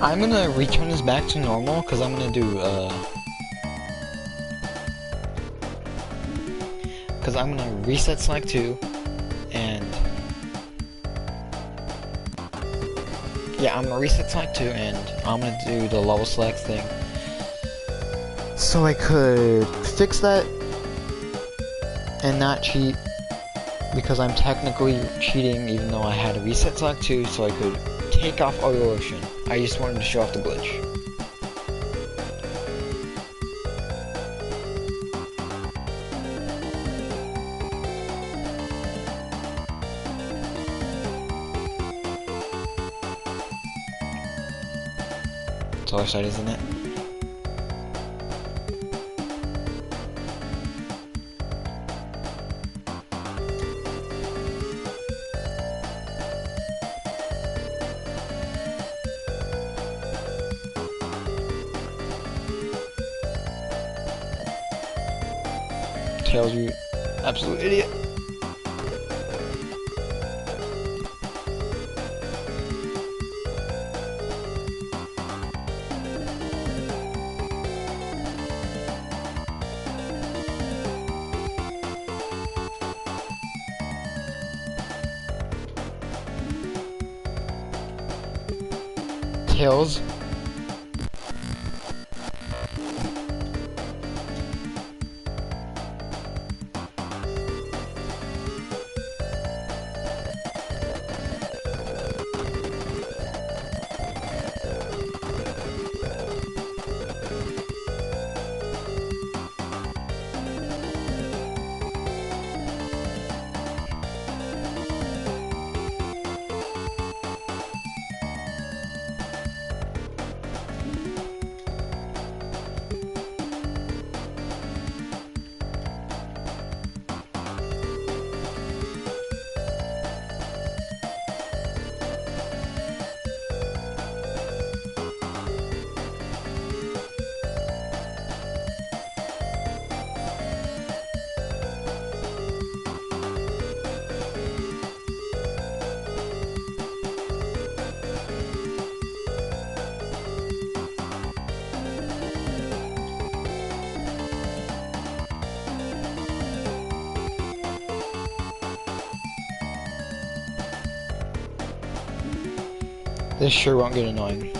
I'm gonna return this back to normal because I'm gonna do because I'm gonna reset Select 2 and yeah, I'm gonna reset Select 2 and I'm gonna do the level select thing so I could fix that and not cheat, because I'm technically cheating even though I had to reset Select 2 so I could take off Oil Ocean. I just wanted to show off the glitch. That's all I said, isn't it? Tails, you absolute idiot. Tails. This sure won't get annoying.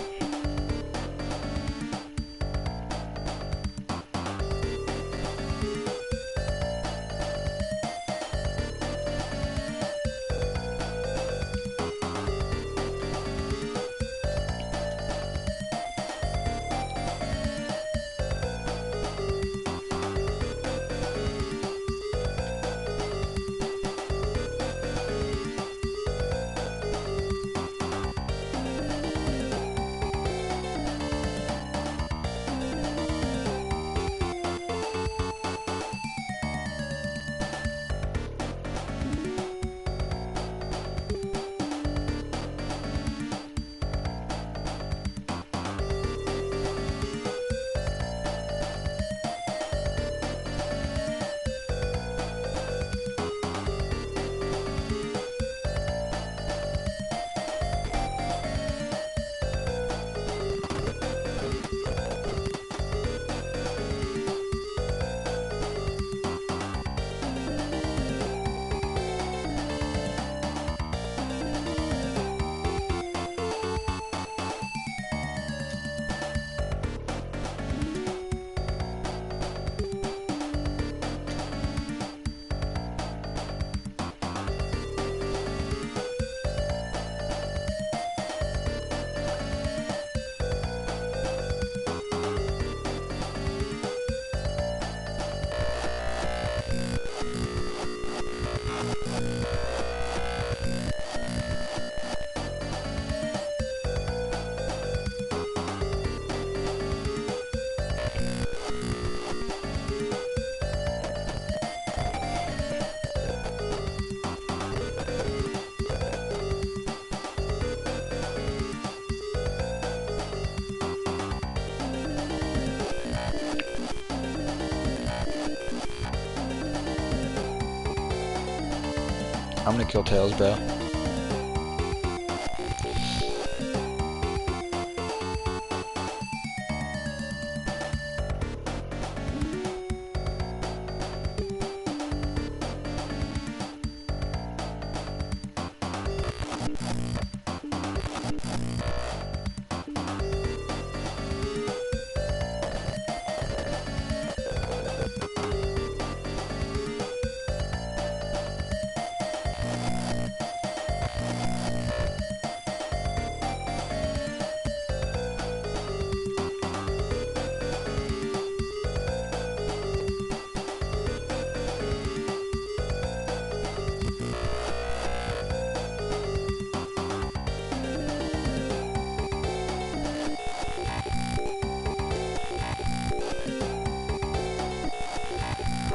I'm gonna kill Tails, bro.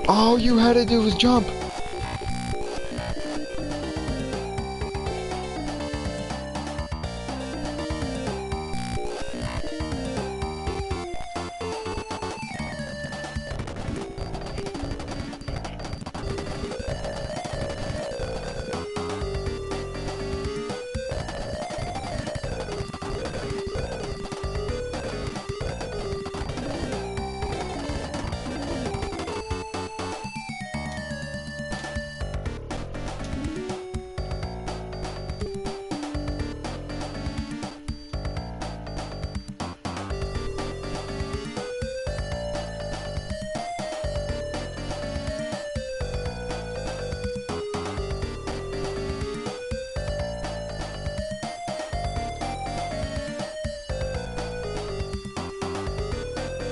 All you had to do was jump.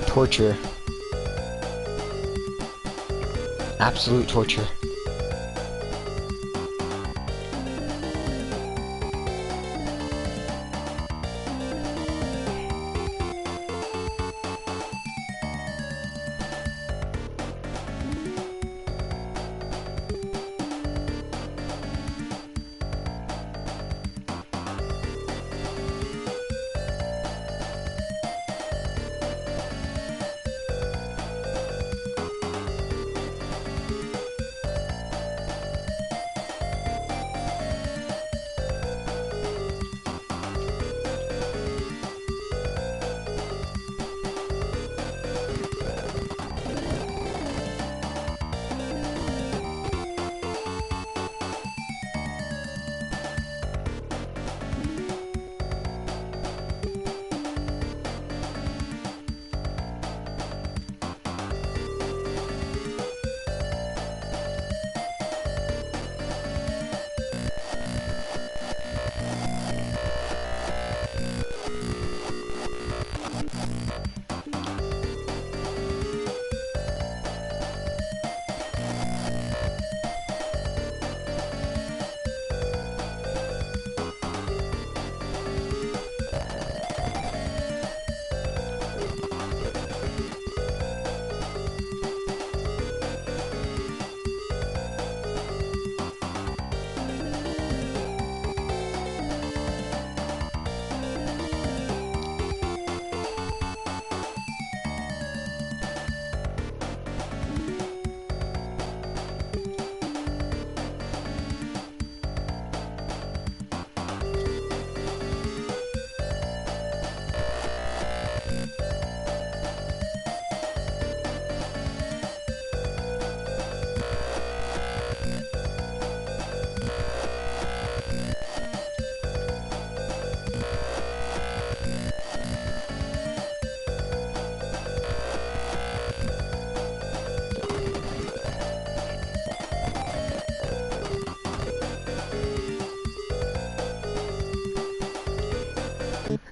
Torture. Absolute torture.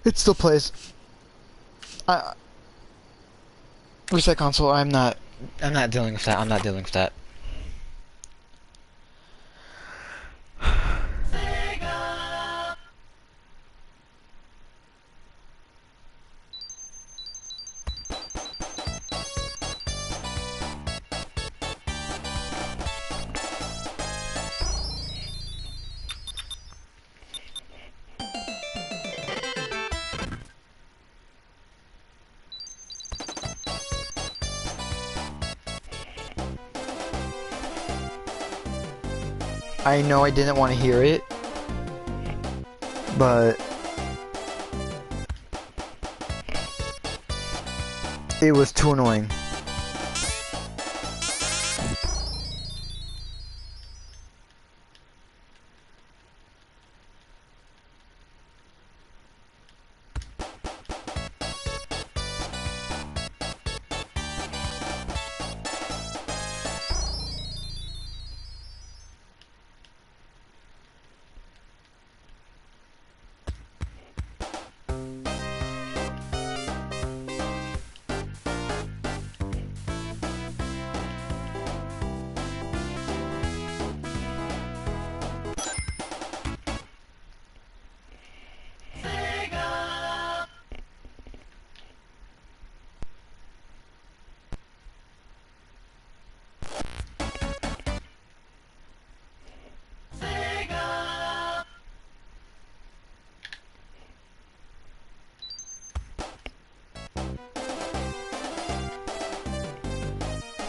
It still plays. Reset console. I'm not dealing with that. I'm not dealing with that. I know I didn't want to hear it, but it was too annoying.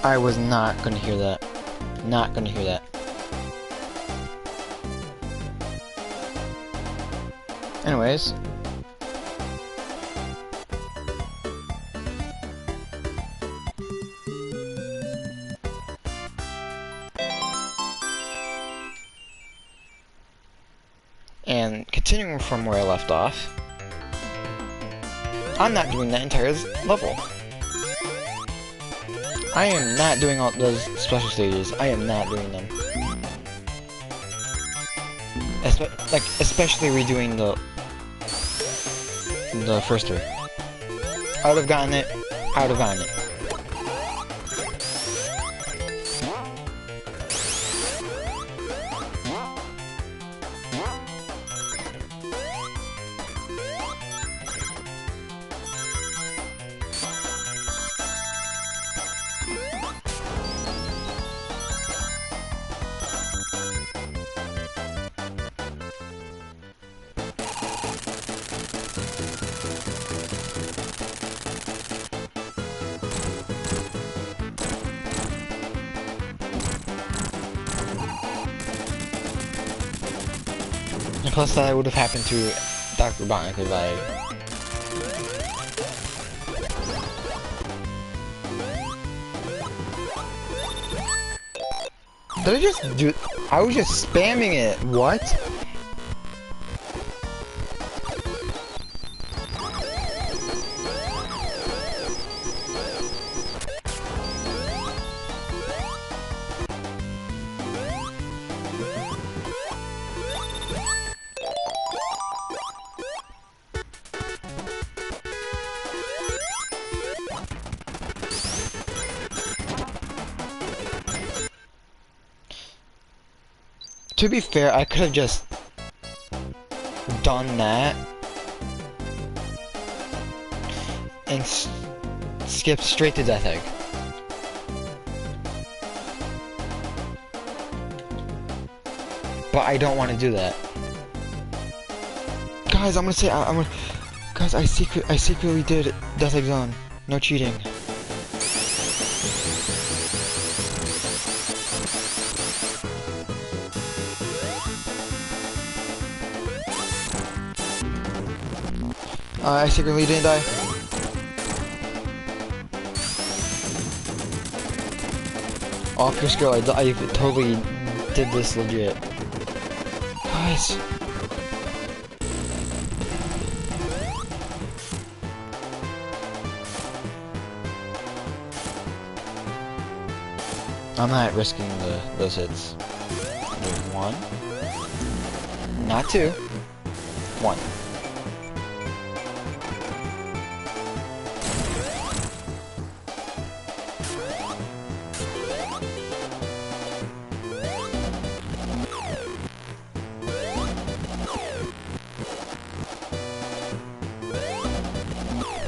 I was not gonna hear that. Not gonna hear that. Anyways. And continuing from where I left off, I'm not doing that entire level. I am not doing all those special stages. I am not doing them. Especially redoing the first three. I would have gotten it. I would have gotten it. And plus that would have happened to Dr. Robotnik if I... Did I just do... I was just spamming it. What? To be fair, I could have just done that and skipped straight to Death Egg. But I don't want to do that. Guys, I'm gonna say guys, I secretly did Death Egg Zone. No cheating. I secretly didn't die. Off your skill, I totally did this legit. Guys. I'm not risking those hits. There's one. Not two. One.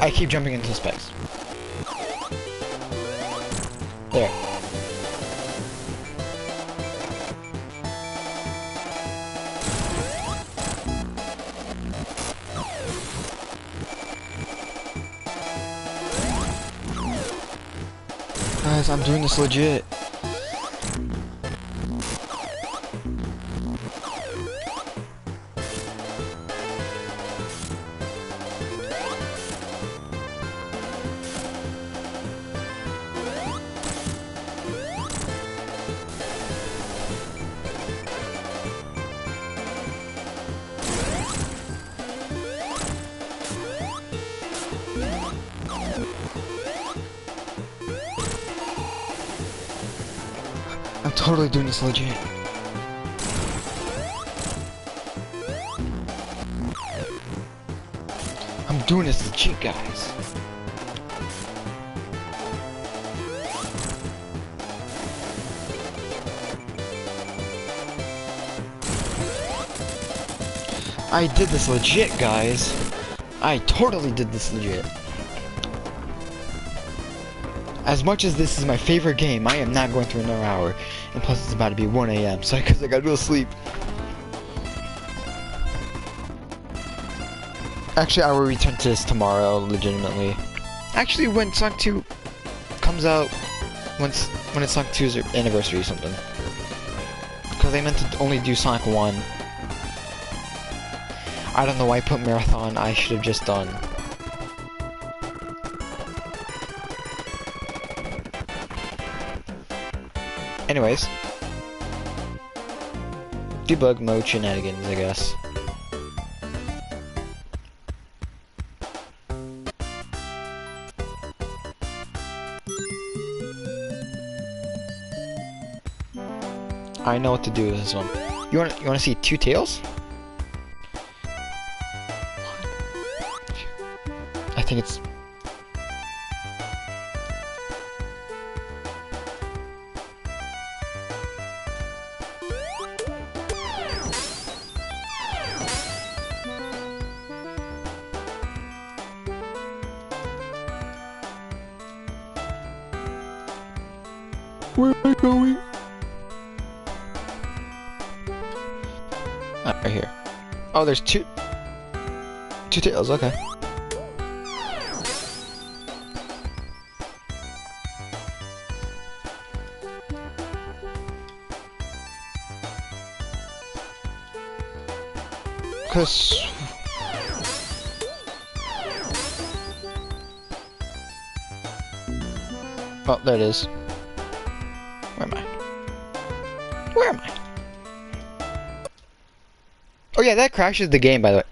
I keep jumping into specs. There. Guys, I'm doing this legit. I'm totally doing this legit. I'm doing this legit, guys. I did this legit, guys. I totally did this legit. As much as this is my favorite game, I am not going through another hour. And plus it's about to be 1 AM, so because I gotta go to sleep. Actually, I will return to this tomorrow, legitimately. Actually, when Sonic 2 comes out, when it's Sonic 2's anniversary or something. Because I meant to only do Sonic 1. I don't know why I put Marathon, I should have just done. Anyways. Debug mode Shenanigans, I guess. I know what to do with this one. You wanna see 2 tails? I think it's... Where am I going? Ah, right here. Oh, there's two tails, okay. Cause oh, there it is. Where am I? Where am I? Oh yeah, that crashes the game, by the way.